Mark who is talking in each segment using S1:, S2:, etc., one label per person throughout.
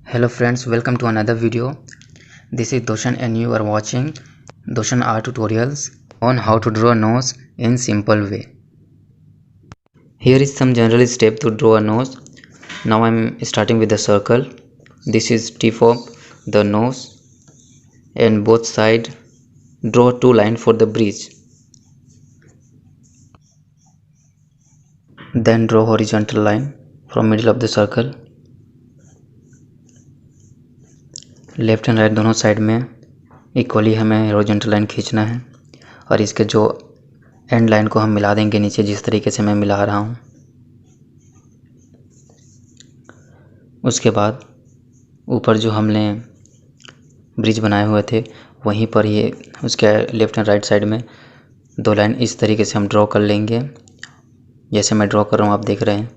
S1: Hello friends, welcome to another video. This is Doshan and you are watching Doshan Art Tutorials on how to draw a nose in simple way. Here is some general step to draw a nose. Now I am starting with the circle. This is tip of the nose and both side draw two lines for the bridge. Then draw horizontal line from middle of the circle. Left and right दोनों side में equally हमें horizontal line खींचना है और इसके जो and line को हम मिला देंगे नीचे, जिस तरीके से मैं मिला रहा हूँ। उसके बाद ऊपर जो हमने ब्रिज बनाए हुए थे वहीं पर ये उसके लेफ्ट एंड राइट साइड में दो लाइन इस तरीके से हम ड्रॉ कर लेंगे, जैसे मैं ड्रॉ कर रहा हूँ आप देख रहे हैं।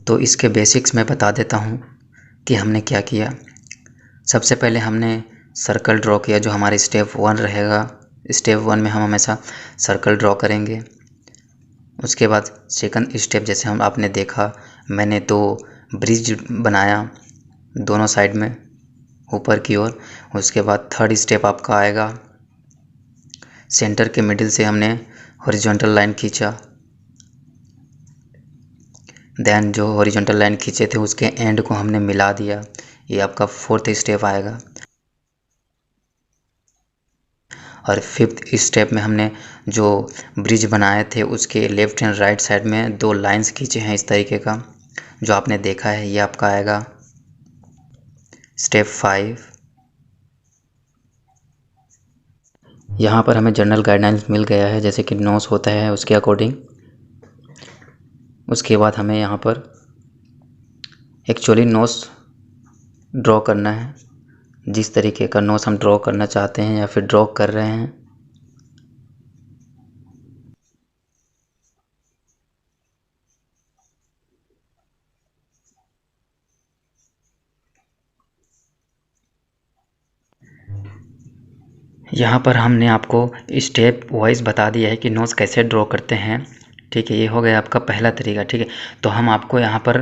S1: तो इसके बेसिक्स मैं बता देता हूँ कि हमने क्या किया। सबसे पहले हमने सर्कल ड्रॉ किया, जो हमारे स्टेप 1 रहेगा। स्टेप 1 में हम हमेशा सर्कल ड्रॉ करेंगे। उसके बाद सेकंड स्टेप, जैसे हम आपने देखा मैंने दो ब्रिज बनाया दोनों साइड में ऊपर की ओर। उसके बाद थर्ड स्टेप आपका आएगा, सेंटर के मिडिल से हमने हॉरिजॉन्टल लाइन खींचा। देन जो हॉरिजॉन्टल लाइन खींचे थे उसके एंड को हमने मिला दिया। ये आपका फोर्थ स्टेप आएगा। और फिफ्थ स्टेप में हमने जो ब्रिज बनाए थे उसके लेफ़्ट एंड राइट साइड में दो लाइंस खींचे हैं इस तरीके का, जो आपने देखा है। ये आपका आएगा स्टेप 5। यहाँ पर हमें जनरल गाइडलाइंस मिल गया है, जैसे कि नोस होता है उसके अकॉर्डिंग। उसके बाद हमें यहाँ पर एक्चुअली नोस ड्रॉ करना है, जिस तरीके का नोस हम ड्रॉ करना चाहते हैं या फिर ड्रॉ कर रहे हैं। यहाँ पर हमने आपको स्टेप वाइज बता दिया है कि नोज़ कैसे ड्रॉ करते हैं। ठीक है, ये हो गया आपका पहला तरीका। ठीक है, तो हम आपको यहाँ पर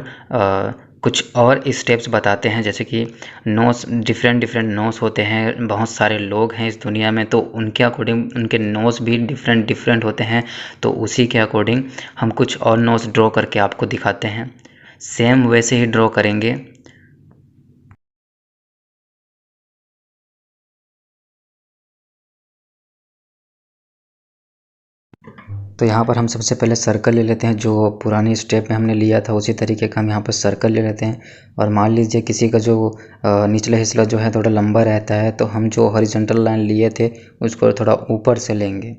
S1: कुछ और स्टेप्स बताते हैं, जैसे कि नोज़ डिफरेंट नोज़ होते हैं। बहुत सारे लोग हैं इस दुनिया में, तो उनके अकॉर्डिंग उनके नोज़ भी डिफरेंट होते हैं। तो उसी के अकॉर्डिंग हम कुछ और नोज़ ड्रॉ करके आपको दिखाते हैं। सेम वैसे ही ड्रॉ करेंगे। तो यहाँ पर हम सबसे पहले सर्कल ले लेते हैं, जो पुरानी स्टेप में हमने लिया था उसी तरीके का हम यहाँ पर सर्कल ले लेते हैं। और मान लीजिए किसी का जो निचला हिस्सा जो है थोड़ा लंबा रहता है, तो हम जो हॉरिजॉन्टल लाइन लिए थे उसको थोड़ा ऊपर से लेंगे।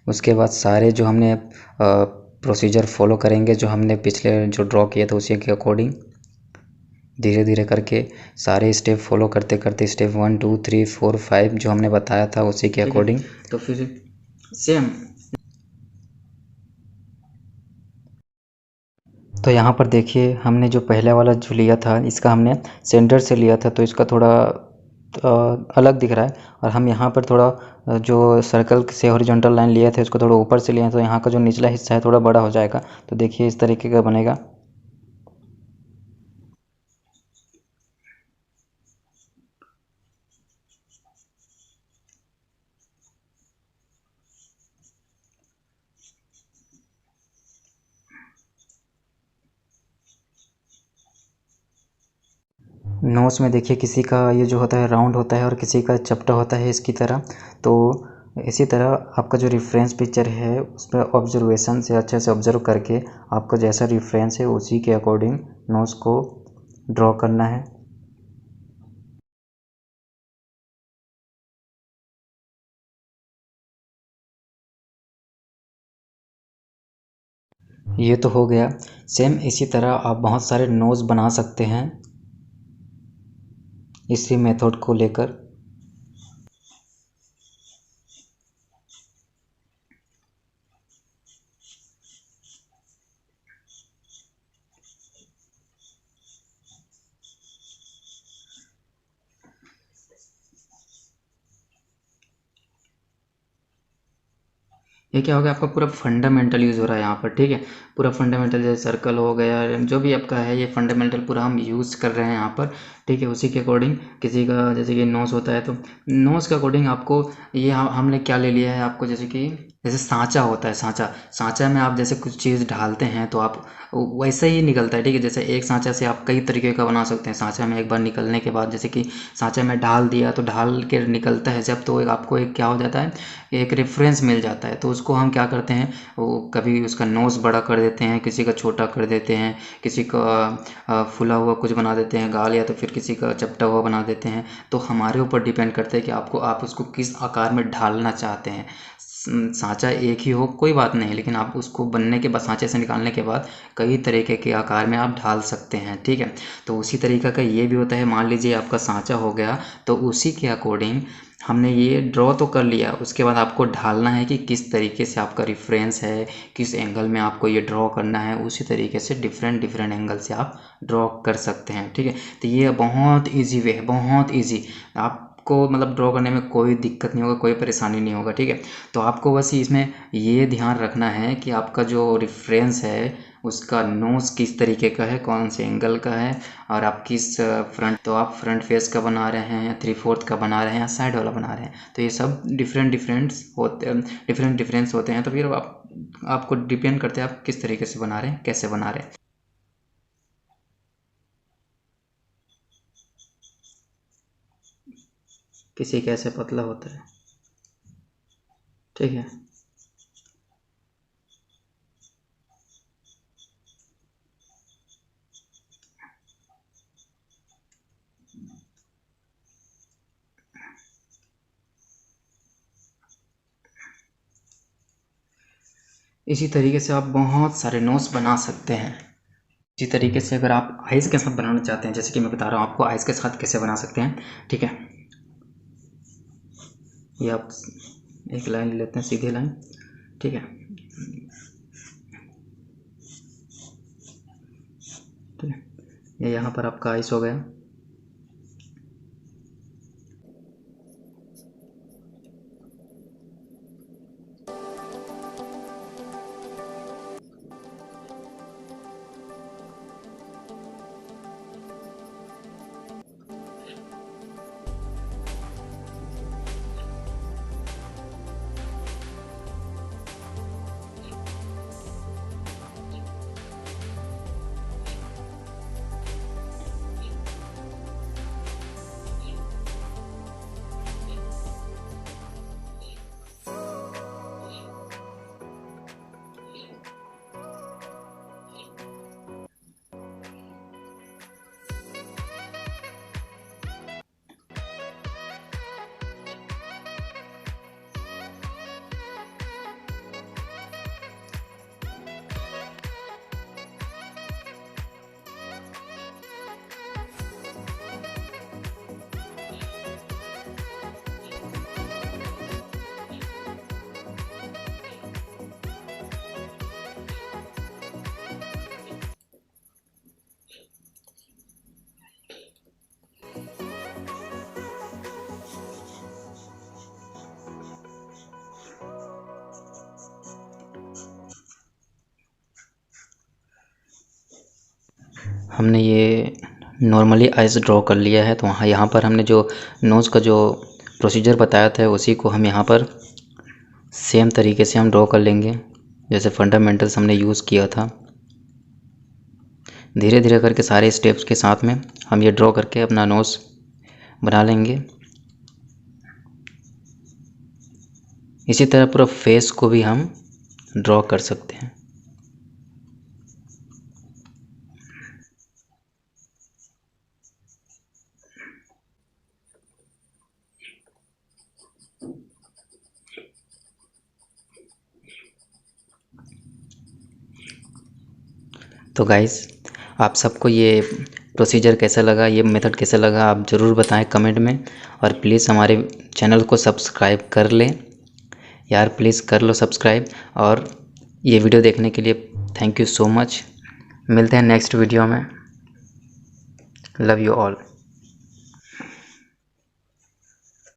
S1: उसके बाद सारे जो हमने प्रोसीजर फॉलो करेंगे, जो हमने पिछले जो ड्रॉ किए थे उसी के अकॉर्डिंग धीरे धीरे करके सारे स्टेप फॉलो करते करते स्टेप 1 2 3 4 5 जो हमने बताया था उसी के अकॉर्डिंग। तो फिर सेम। तो यहाँ पर देखिए हमने जो पहले वाला जो लिया था इसका हमने सेंटर से लिया था, तो इसका थोड़ा अलग दिख रहा है। और हम यहाँ पर थोड़ा जो सर्कल से हॉरिजॉन्टल लाइन लिए थे उसको थोड़ा ऊपर से लिए, तो यहाँ का जो निचला हिस्सा है थोड़ा बड़ा हो जाएगा। तो देखिए इस तरीके का बनेगा। नोज़ में देखिए किसी का ये जो होता है राउंड होता है और किसी का चपटा होता है इसकी तरह। तो इसी तरह आपका जो रेफरेंस पिक्चर है उस पर ऑब्जर्वेशन से अच्छे से ऑब्जर्व करके आपका जैसा रेफरेंस है उसी के अकॉर्डिंग नोज़ को ड्रॉ करना है। ये तो हो गया। सेम इसी तरह आप बहुत सारे नोज़ बना सकते हैं इसी मेथड को लेकर। ये क्या हो गया, आपका पूरा फंडामेंटल यूज़ हो रहा है यहाँ पर, ठीक है। पूरा फंडामेंटल जैसे सर्कल हो गया, जो भी आपका है ये फंडामेंटल पूरा हम यूज़ कर रहे हैं यहाँ पर, ठीक है। उसी के अकॉर्डिंग किसी का जैसे कि नोस होता है तो नोस के अकॉर्डिंग आपको ये हमने क्या ले लिया है, आपको जैसे कि जैसे सांचा होता है, सांचा में आप जैसे कुछ चीज़ ढालते हैं तो आप वैसे ही निकलता है, ठीक है। जैसे एक सांचा से आप कई तरीके का बना सकते हैं। सांचा में एक बार निकलने के बाद जैसे कि सांचा में ढाल दिया तो ढाल के निकलता है जब, तो आपको एक क्या हो जाता है, एक रेफरेंस मिल जाता है। तो उसको हम क्या करते हैं, वो कभी उसका नोज़ बड़ा कर देते हैं, किसी का छोटा कर देते हैं, किसी का फूला हुआ कुछ बना देते हैं गाल, या तो फिर किसी का चपटा हुआ बना देते हैं। तो हमारे ऊपर डिपेंड करता है कि आप उसको किस आकार में ढालना चाहते हैं। सांचा एक ही हो कोई बात नहीं, लेकिन आप उसको बनने के बाद, सांचे से निकालने के बाद कई तरीके के आकार में आप ढाल सकते हैं, ठीक है। तो उसी तरीका का ये भी होता है। मान लीजिए आपका सांचा हो गया, तो उसी के अकॉर्डिंग हमने ये ड्रॉ तो कर लिया, उसके बाद आपको ढालना है कि किस तरीके से आपका रेफरेंस है, किस एंगल में आपको ये ड्रॉ करना है। उसी तरीके से डिफरेंट एंगल से आप ड्रॉ कर सकते हैं, ठीक है। तो ये बहुत ईजी वे है, बहुत ईजी। आपको मतलब ड्रॉ करने में कोई दिक्कत नहीं होगा, कोई परेशानी नहीं होगा, ठीक है। तो आपको बस इसमें ये ध्यान रखना है कि आपका जो रेफरेंस है उसका नोज़ किस तरीके का है, कौन से एंगल का है, और आप किस फ्रंट, तो आप फ्रंट फेस का बना रहे हैं या 3/4 का बना रहे हैं या साइड वाला बना रहे हैं। तो ये सब डिफरेंस होते हैं। तो फिर आपको डिपेंड करते हैं आप किस तरीके से बना रहे हैं, कैसे बना रहे हैं। किसी कैसे पतला होता है, ठीक है। इसी तरीके से आप बहुत सारे नोट्स बना सकते हैं। इसी तरीके से अगर आप आइस के साथ बनाना चाहते हैं, जैसे कि मैं बता रहा हूँ आपको आइस के साथ कैसे बना सकते हैं, ठीक है। ये आप एक लाइन लेते हैं, सीधी लाइन, ठीक है। ठीक है, ये यहाँ पर आपका आइस हो गया। हमने ये नॉर्मली आइस ड्रॉ कर लिया है। तो वहाँ यहाँ पर हमने जो नोज़ का जो प्रोसीजर बताया था उसी को हम यहाँ पर सेम तरीके से हम ड्रॉ कर लेंगे, जैसे फंडामेंटल्स हमने यूज़ किया था। धीरे धीरे करके सारे स्टेप्स के साथ में हम ये ड्रॉ करके अपना नोज़ बना लेंगे। इसी तरह पूरा फेस को भी हम ड्रॉ कर सकते हैं। तो गाइस, आप सबको ये प्रोसीजर कैसा लगा, ये मेथड कैसा लगा, आप ज़रूर बताएं कमेंट में। और प्लीज़ हमारे चैनल को सब्सक्राइब कर लें यार, प्लीज़ कर लो सब्सक्राइब। और ये वीडियो देखने के लिए थैंक यू सो मच। मिलते हैं नेक्स्ट वीडियो में। Love you all.